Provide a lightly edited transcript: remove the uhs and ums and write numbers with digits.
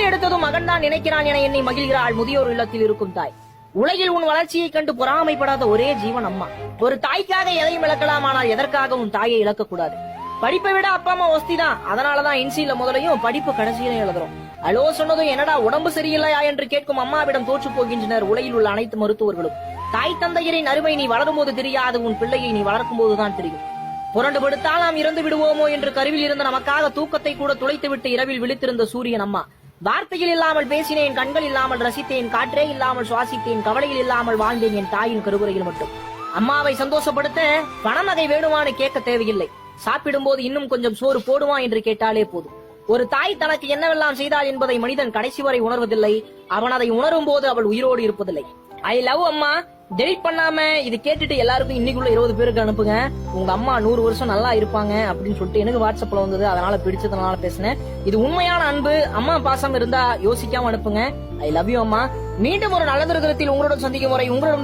எடுத்ததும் மகன் தான் நினைக்கிறான் என எண்ணி மகிழ்கிறாள் முதியோர் இல்லத்தில் இருக்கும் தாய். உலகில் உன் வளர்ச்சியை கண்டு பொறாமைப்படாத ஒரே ஜீவன் அம்மா. ஒரு தாய்க்காக எதையும் இழக்கலாம், ஆனால் எதற்காக உன் தாயை இழக்கக்கூடாது. படிப்பை விட அப்பா அம்மா ஒஸ்திதான், அதனாலதான் இன்சியில முதலையும் படிப்பு கடைசியில எழுதுறோம். அலோ சொன்னதும் என்னடா உடம்பு சரியில்லையா என்று கேட்கும் அம்மாவிடம் தோற்று போகின்றனர் உலகில் உள்ள அனைத்து மருத்துவர்களும். தாய் தந்தையரின் அருமை நீ வளரும் போது தெரியாது, உன் பிள்ளையை நீ வளர்க்கும் போதுதான் தெரியும். புரண்டு படுத்தால் நாம் இறந்து விடுவோமோ என்று கருவில் இருந்த நமக்காக தூக்கத்தை கூட துளைத்துவிட்டு இரவில் விழித்திருந்த சூரியன் அம்மா. வார்த்தையில் இல்லாமல் பேசினேன், கண்கள் இல்லாமல் ரசித்தேன், காற்றே இல்லாமல் சுவாசித்தேன், கவலையில் இல்லாமல் வாழ்ந்தேன் என் தாயின் கருவுரையில் மட்டும். அம்மாவை சந்தோஷப்படுத்த பணம் அதை வேணுமான்னு கேட்க தேவையில்லை. சாப்பிடும் போது இன்னும் கொஞ்சம் சோறு போடுவான் என்று கேட்டாலே போதும். ஒரு தாய் தனக்கு என்னவெல்லாம் செய்தாள் என்பதை மனிதன் கடைசி வரை உணர்வதில்லை. அவன் அதை உணரும் போது அவள் உயிரோடு இருப்பதில்லை. ஐ லவ் அம்மா. டெலிட் பண்ணாம இது கேட்டுட்டு எல்லாருக்கும் இன்னைக்குள்ள 20 பேருக்கு அனுப்புங்க. உங்க அம்மா 100 வருஷம் நல்லா இருப்பாங்க அப்படின்னு சொல்லிட்டு எனக்கு வாட்ஸ்அப்ல வந்தது, அதனால பிடிச்சதுனால பேசினேன். இது உண்மையான அன்பு. அம்மா பாசம் இருந்தா யோசிக்காம அனுப்புங்க. ஐ லவ் யூ அம்மா. மீண்டும் ஒரு நல்ல திருத்தத்தில் உங்களுடன் சந்திக்கும் வரை உங்களிடம்